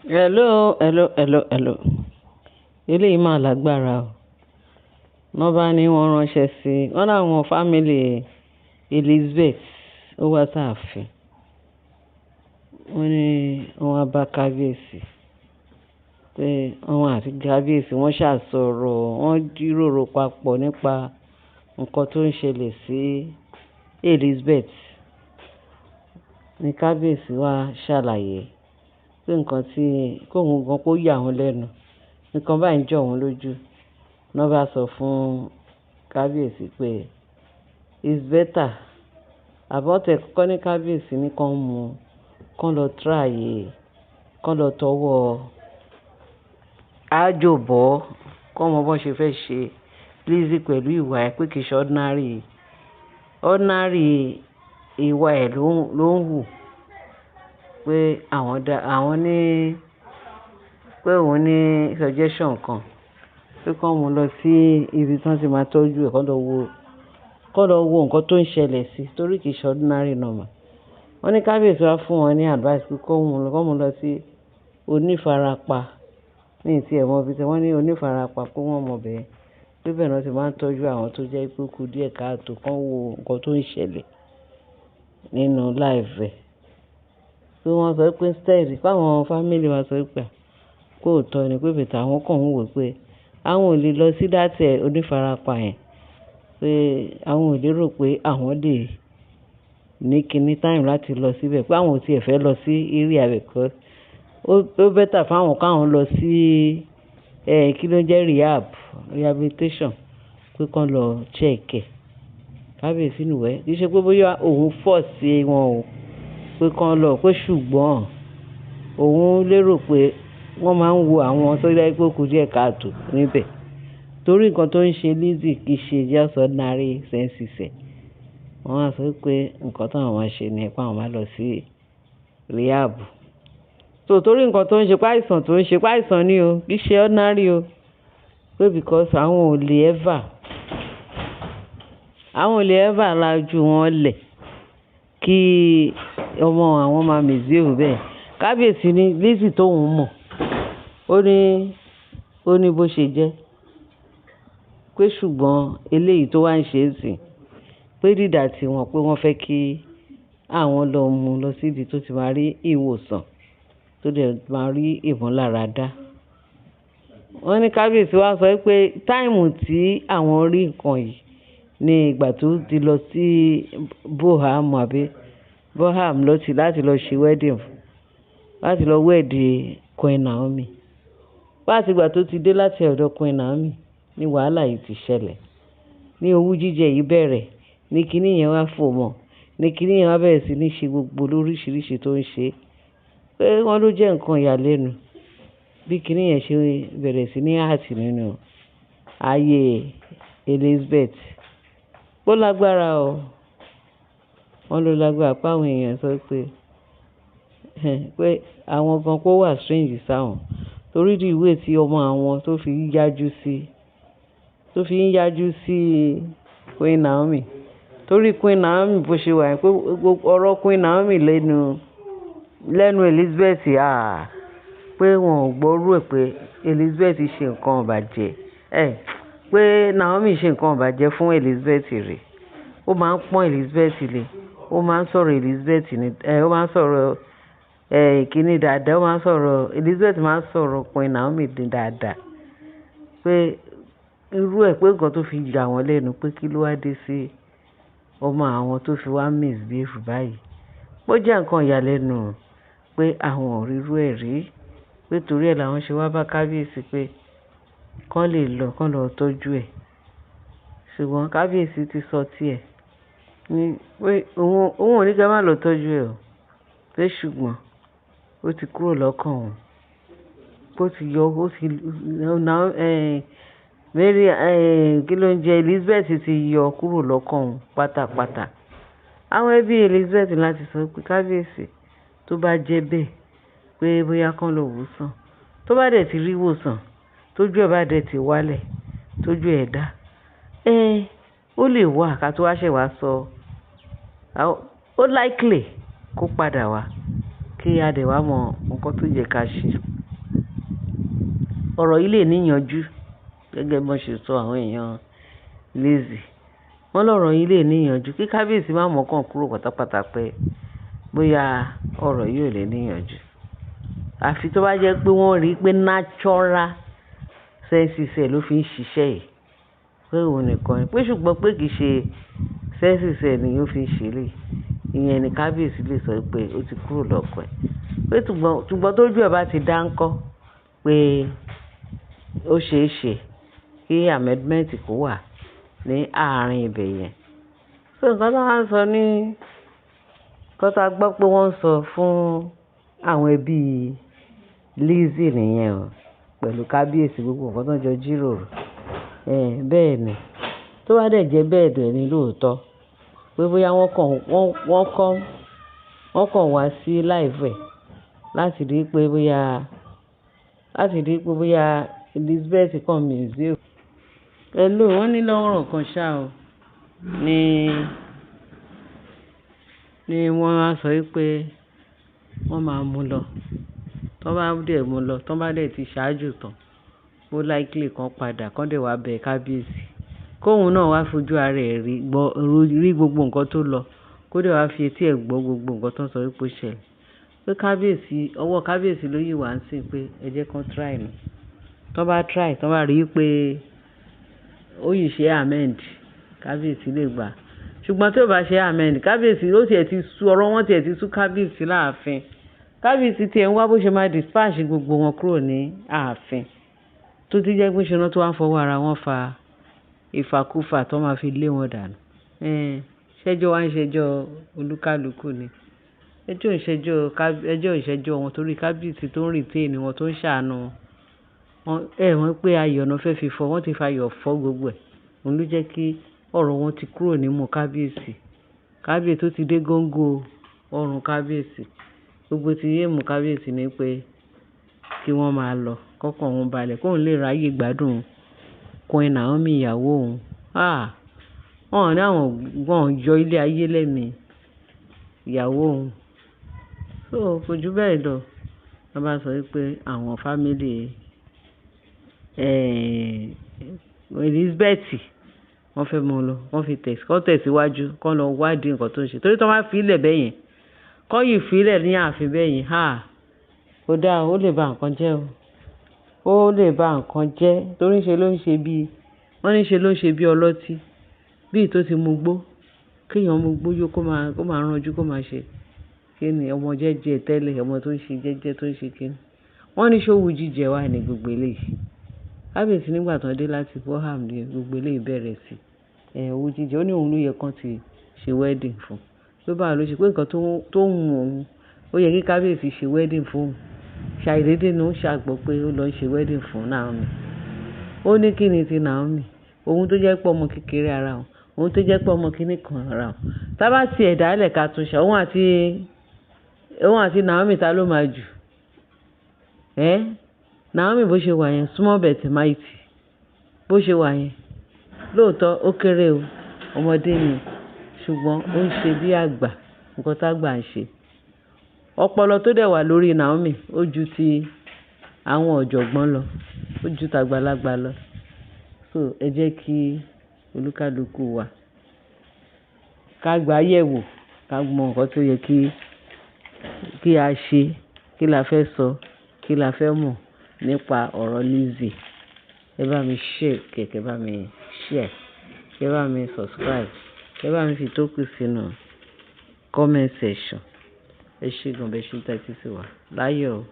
Hello, hello, hello, hello. Eléyìí máa lágbára o. Wọ́n bá ní wọ́n ránṣẹ́ sí wọ́n láwọn fámìlì Elizabeth ó wá sáàfin. Wọ́n ní wọ́n wá bá kábíyèsí pé àwọn àti kábíyèsí wọ́n ṣàsọ̀rọ̀ wọ́n jíròrò papọ̀ nípa nǹkan tó ń ṣẹlẹ̀ sí Elizabeth. Ní kábíyèsí wá ṣàlàyé pé nǹkan tí kóhun gan kó yà wọ́n lẹ́nu nǹkan báyìí ń jọ wọ́n lójú. Wọ́n bá sọ fún kábíyèsí pé it's better àbọ̀tẹ̀ kọ́kọ́ ní kábíyèsí ní kán lọ tráyè kán lọ tọwọ́ ájò bọ́ kán mọ bọ́n ṣe fẹ́ ṣe Lizzy pẹ̀lú ìwà ẹ̀ pé kì í ṣe ordinary ìwà ẹ̀ ló ń hù pé àwọn ní pé òun ní suggestion kan pé kán mú lọ sí ibi tí wọ́n ti máa tọ́jú ẹ̀ kán lọ wo nǹkan tó ń ṣẹlẹ̀ sí torí kì í ṣe ordinary normal. Wọ́n ní kábíyèsí wá fún wọn ní advice pé kán mú lọ sí onífarapa ní ìtì ẹ̀mọ́ ibi tí wọ́n ní onífarapa pé wọ́n mọ̀ bẹ́ẹ̀ pé bẹ́ẹ̀ náà ti máa ń tọ́jú àwọn tó jẹ́ pé kú díẹ̀ káàtó kán wo nǹkan tó ń ṣẹlẹ̀ nínú life ẹ̀. Pé wọ́n sọ pé instead fáwọn family wa sọ pé kó tọ́ ni pé bẹ̀tẹ̀ àwọn kàn ń wò pé àwọn ò lè lọ sí dátẹ̀ onífarapa yẹn pé àwọn ò lérò pé àwọn lè ní kíní time láti lọ síbẹ̀ pé àwọn ò tiẹ̀ fẹ́ lọ sí area rẹ̀ kọ́ ó bẹ́tà fáwọn káwọn lọ sí kí ló jẹ́ rehabilitation pé kán lọ check ẹ̀. Kábíyèsí nìwẹ́ kì í ṣe pé bóyá òun fọ̀ sí wọn o pé kán lọ pé ṣùgbọ́n òun lérò pé wọ́n máa ń wo àwọn tó jẹ́ pé kú díẹ̀ káàtó níbẹ̀ torí nǹkan tó ń ṣe Lizzy kì í ṣe just ordinary senses ẹ̀. Wọ́n á sọ pé nǹkan táwọn máa ṣe ni pé àwọn máa lọ sí rehab. So torí nǹkan tó ń ṣe páìsàn ni o kì í ṣe ordinary o pé because àwọn ò lè ever lajú wọn lẹ̀ kí ọmọ àwọn máa misbehave bẹ́ẹ̀. Kábíyèsí ní Lizzy tóun mọ̀ ó ní bó ṣe jẹ́ pé ṣùgbọ́n eléyìí tó wá ń ṣe é sìn pé dídà tí wọ́n pé wọ́n fẹ́ kí àwọn lọ mú lọ síbi tó ti máa rí ìwòsàn tó dẹ̀ máa rí ìmúláradá. Wọ́n ní kábíyèsí wá sọ pé táìmù tí àwọn rí nǹkan yìí ní ìgbà tó ti lọ sí Boham láti lọ ṣe wedding láti lọ wẹ́ẹ̀dì Queen Naomi. Láti ìgbà tó ti dé láti ọ̀dọ̀ Queen Naomi ní wàhálà yìí ti ṣẹlẹ̀ ní owú jíjẹ yìí bẹ̀rẹ̀ ní kíní yẹn wá fò mọ́ ní kíní yẹn wá bẹ̀rẹ̀ sí ní ṣe gbogbo lóríṣiríṣi tó ń ṣe pé wọ́n ló jẹ́ nǹkan ìyàlẹ́nu bí kíní yẹn ṣe bẹ̀rẹ̀ sí ní àti nínú ayé Elizabeth. Ó lágbára o wọ́n ló lágbára pé àwọn èèyàn sọ pé àwọn gan kó wà strange sáwọn torí di ìwé tí ọmọ àwọn tó fi ń yájú sí Queen Naomi torí Queen Naomi bó ṣe wà pé ọ̀rọ̀ Queen Naomi lẹ́nu Elizabeth pé wọn ò gbọ́rú ẹ̀ pé Elizabeth ṣe nǹkan ìbàjẹ́ pé Naomi ṣe nǹkan ìbàjẹ́ fún Elizabeth rẹ̀ ó máa ń pọ́n Elizabeth lé ó máa ń sọ̀rọ̀ Elizabeth ó máa ń sọ̀rọ̀ kíní dáadáa ó máa ń sọ̀rọ̀ Elizabeth máa ń sọ̀rọ̀ Queen Naomi dáadáa pé irú ẹ̀ pé nǹkan tó fi yà wọ́n lẹ́nu pé kí ló wá dé sí ọmọ àwọn tó fi wá misbehave báyìí. Ó jẹ́ nǹkan ìyàlẹ́nu pé àwọn ò rí irú ẹ̀ rí pé torí ẹ̀ làwọn ṣe wá bá kábíyèsí pé kán lọ tọ́jú ẹ̀ ṣùgbọ́n kábíyèsí ti sọ tiẹ̀ pé òun ò ní kẹ́ má lọ tọ́jú ẹ̀ o pé ṣùgbọ́n ó ti kúrò lọ́kàn òun bó ti yọ Mary kí ló ń jẹ́ Elizabeth ti yọ kúrò lọ́kàn òun pátápátá. Àwọn ẹbí Elizabeth láti sọ pé kábíyèsí tó bá jẹ́ bẹ́ẹ̀ pé bóyá kán lọ wòsàn tó bá dẹ̀ ti rí wòsàn tójú ẹ̀ bá dẹ̀ ti wálẹ̀ tójú ẹ̀ dá ó lè wá ká tó wá ṣẹ̀ wá sọ ó likely kó padà wá kí a dẹ̀ wá mọ nǹkan tó yẹ ká ṣe. Ọ̀rọ̀ yìí lè níyanjú gẹ́gẹ́ bí wọ́n ṣe sọ àwọn èèyàn Lizzy. Wọ́n lọ́rọ̀ yìí lè níyanjú kí kábíyèsí má mọ̀ọ́kàn kúrò pátápátá pé bóyá ọ̀rọ̀ yìí ò lè níyanjú. Àfi tó bá jẹ́ pé wọ́n rí pé natural senses ẹ̀ ló fi ń ṣiṣẹ́ yìí. Pé òun nìkan ni. Pé ṣùgbọ́n pé kì í ṣe senses ẹ̀ ni ó fi ń ṣe lè. Ìyẹn ni kábíyèsí lè sọ pé ó ti kúrò lọ́kàn ẹ̀. Pé ṣùgbọ́n tójú ẹ̀ bá ti dá ńkọ́ pé ó ṣeé ṣe kí amendment kó wà ní àárín ibẹ̀ yẹn. So nǹkan tó wá ń sọ ní nǹkan tó a gbọ́ pé wọ́n ń sọ fún àwọn ẹbí Lizzy nìyẹn o pẹ̀lú kábíyèsí gbogbo nǹkan tó ń jọ jíròrò. Bẹ́ẹ̀ ni tó bá dẹ̀ jẹ́ bẹ́ẹ̀ dẹ̀ ni lóòótọ́ pé bóyá wọ́n kàn wá sí live ẹ̀ láti rí pé bóyá Elizabeth kàn misbehave. Hello, wọ́n ní lọ́rọ̀ kan ṣá o ni wọ́n wá sọ pé wọ́n máa mú lọ. Tó bá dẹ̀ mú lọ, tó bá dẹ̀ ti ṣáájú tán, ó likely kan padà kán dẹ̀ wá bẹ̀ kábíyèsí. Kóhun náà wá fojú ara ẹ̀ rí gbogbo nǹkan tó lọ. Kó dẹ̀ wá fi etí ẹ̀ gbọ́ gbogbo nǹkan tó ń sọ wípé ó ṣẹlẹ̀. Pé ọwọ́ kábíyèsí ló yìí wá ń sìn pé ẹ jẹ́ kán try ni. Tó bá try, tó bá rí pé ó yìí ṣe amend, kábíyèsí lè gbà. Ṣùgbọ́n tí ò bá ṣe amend, kábíyèsí ọ̀rọ̀ wọn tiẹ̀ ti sú kábíyèsí láàfin. Kábíyèsí tiẹ̀ ń wá bó ṣe máa dispatch gbogbo wọn kúrò ní ààfin. Tó ti jẹ́ pé ṣe náà tó wá ń fọwọ́ ara wọn fa ìfàkúfà tó máa fi lé wọn dànù. Ṣẹ́jọ́ wá ń ṣẹjọ́ olúkálùkù ni. Ẹjọ́ ìṣẹ́jọ́ wọn torí kábíyèsí tó ń retain wọn tó ń ṣàánú wọn. Wọ́n pé ayọ̀ náà fẹ́ fi fọ́, wọ́n ti fa ayọ̀ fọ́ gbogbo ẹ̀. Òun ló jẹ́ kí ọ̀rọ̀ wọn ti kúrò nímú kábíyèsí. Kábíyèsí tó ti dé góńgó ọrùn kábíyèsí. Gbogbo ti yé mú kábíyèsí ni pé kí wọ́n máa lọ, kọ́kàn wọn balẹ̀, kóun lè ráyè gbádùn Queen Naomi ìyàwó òun. Wọ́n ní àwọn yọ ilé ayé lẹ́mìí ìyàwó òun. So kò jù bẹ́ẹ̀ lọ. Wọ́n bá sọ wípé àwọn fámílì Elizabeth wọ́n fẹ́ mú lọ, wọ́n fi tẹ̀síwájú, kán lọ wádìí nǹkan tó ń ṣe. Torí tó máa fi ilẹ̀ bẹ́yẹn, kọ́ yìí fi ilẹ̀ ní ààfin bẹ́yẹn, kò dáa, ó lè ba nǹkan jẹ́ o. Ó lè ba nǹkan jẹ́ torí wọ́n ní ṣe ló ń ṣe bí ọlọ́tí. Bí tó ti mu gbó, kéèyàn mu gbó yó kó máa ranjú kó máa ṣe. Kí ni ọmọ jẹ́jẹ́ tẹ́lẹ̀, ọmọ tó ń ṣe jẹ́jẹ́ tó ń ṣe kíni. Wọ́n ní ṣówú jíjẹ wà ní gbogbo eléyìí. Kábíyèsí nígbà tó dé láti Fulham ní gbogbo eléyìí bẹ̀rẹ̀ sí. Owú jíjẹ, ó ní òun ló yẹ kán ti ṣe wedding fún. Ló bá ló ṣe pé nǹkan tó wù òun, ó yẹ kí kábíyèsí ṣe wedding fún òun. Ṣàìdédé ni ó ṣàgbọ́ pé ó lọ ń ṣe wedding fún Naomi. Ó ní kí ni ti Naomi? Òun tó jẹ́ pé ọmọ kékeré ara òun, òun tó jẹ́ pé ọmọ kíní kan ara òun. Tá bá ti ẹ̀dá ẹ̀lẹ̀ ká tún ṣe, òun àti Naomi ta ló máa jù? Naomi bó ṣe wà yẹn, small but mighty. Bó ṣe wà yẹn, lóòótọ́ ó kéré o, ọmọdé ni, ṣùgbọ́n ó ń ṣe bí àgbà, nǹkan tágbà ń ṣe. Ọpọlọ tó dẹ̀ wà lórí Naomi, ó ju ti àwọn ọ̀jọ̀gbọ́n lọ, ó ju tàgbàlagbà lọ. So ẹ jẹ́ kí olúkálùkù wa ká gbà yẹ̀wò, ká mọ nǹkan tó yẹ kí a ṣe, kí la fẹ́ sọ, kí la fẹ́ mọ̀ nípa ọ̀rọ̀ Lizzy. Ẹ bá mi share, kẹ́ bá mi share, kẹ́ bá mi subscribe, kẹ́ bá mi fi tó kù sínú comment section. Ẹ ṣé gan bẹ́ẹ̀ ṣe ń tẹ́tí sí wa. Láyọ̀ o.